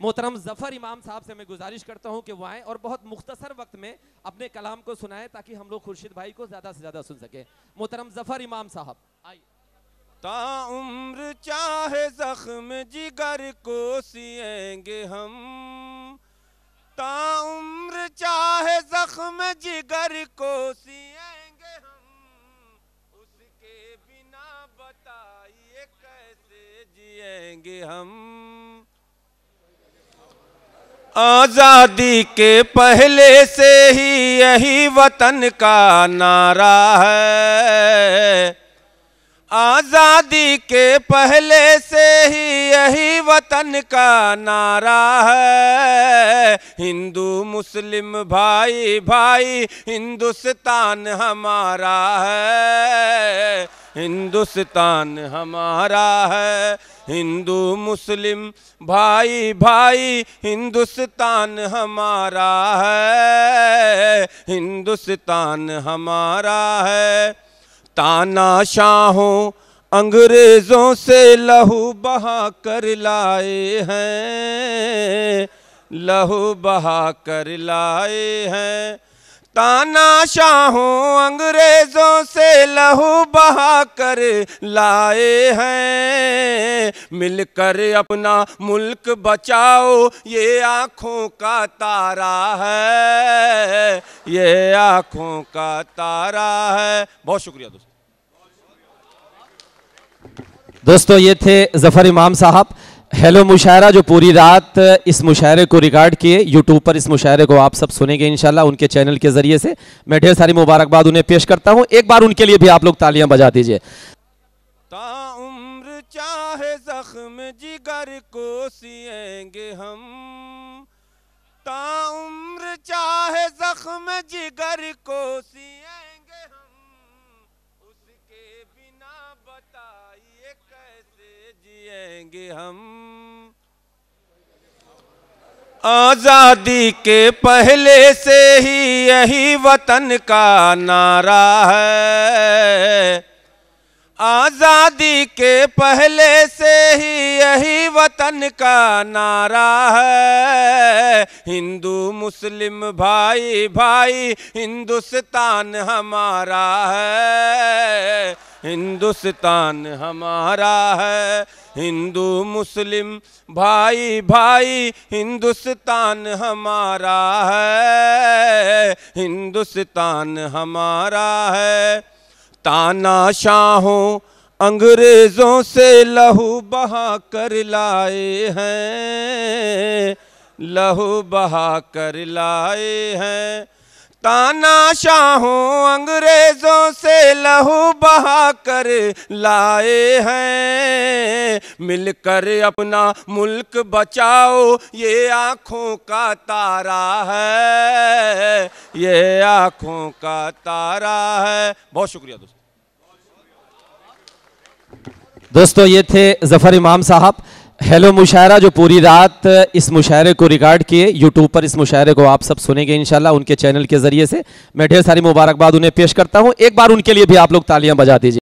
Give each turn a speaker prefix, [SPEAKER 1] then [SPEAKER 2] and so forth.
[SPEAKER 1] मोहतरम जफर इमाम साहब से मैं गुजारिश करता हूं कि वो आए और बहुत मुख्तसर वक्त में अपने कलाम को सुनाएं ताकि हम लोग खुर्शीद भाई को ज्यादा से ज्यादा सुन सके। मोहतरम जफर इमाम साहब आइए।
[SPEAKER 2] ताउम्र चाहे जख्म जिगर को सिएंगे हम, ताउम्र चाहे जख्म जिगर को सिएंगे हम, उसके बिना बताइए कैसे जिएंगे हम। आज़ादी के पहले से ही यही वतन का नारा है, आज़ादी के पहले से ही यही वतन का नारा है। हिंदू मुस्लिम भाई भाई हिंदुस्तान हमारा है, हिंदुस्तान हमारा है। हिंदू मुस्लिम भाई भाई हिंदुस्तान हमारा है, हिंदुस्तान हमारा है। तानाशाहों अंग्रेजों से लहू बहा कर लाए हैं, लहू बहा कर लाए हैं। तानाशाहों अंग्रेजों से लहू बहा कर लाए हैं, मिलकर अपना मुल्क बचाओ ये आँखों का तारा है, ये आँखों का तारा है। बहुत शुक्रिया
[SPEAKER 1] दोस्तों, ये थे जफर इमाम साहब। हेलो मुशायरा जो पूरी रात इस मुशायरे को रिकॉर्ड किए, यूट्यूब पर इस मुशायरे को आप सब सुनेंगे इंशाल्लाह उनके चैनल के जरिए से। मैं ढेर सारी मुबारकबाद उन्हें पेश करता हूं। एक बार उनके लिए भी आप लोग तालियां बजा दीजिए।
[SPEAKER 2] ताउम्र चाहे जख्म जिगर को सिएंगे हम, ताउम्र चाहे जख्म जिगर को सिएंगे हम, उसके बिना बताइए कैसे जिएंगे हम। आज़ादी के पहले से ही यही वतन का नारा है, आज़ादी के पहले से ही यही वतन का नारा है। हिंदू मुस्लिम भाई भाई हिंदुस्तान हमारा है, हिंदुस्तान हमारा है। हिंदू मुस्लिम भाई भाई हिंदुस्तान हमारा है, हिंदुस्तान हमारा है। तानाशाहों अंग्रेजों से लहू बहा कर लाए हैं, लहू बहा कर लाए हैं। तानाशाहों अंग्रेजों से लहू बहा कर लाए हैं, मिलकर अपना मुल्क बचाओ ये आँखों का तारा है, ये आँखों का तारा है। बहुत शुक्रिया
[SPEAKER 1] दोस्तों, ये थे जफर इमाम साहब। हेलो मुशायरा जो पूरी रात इस मुशायरे को रिकॉर्ड किए, यूट्यूब पर इस मुशायरे को आप सब सुनेंगे इंशाल्लाह उनके चैनल के जरिए से। मैं ढेर सारी मुबारकबाद उन्हें पेश करता हूं। एक बार उनके लिए भी आप लोग तालियां बजा दीजिए।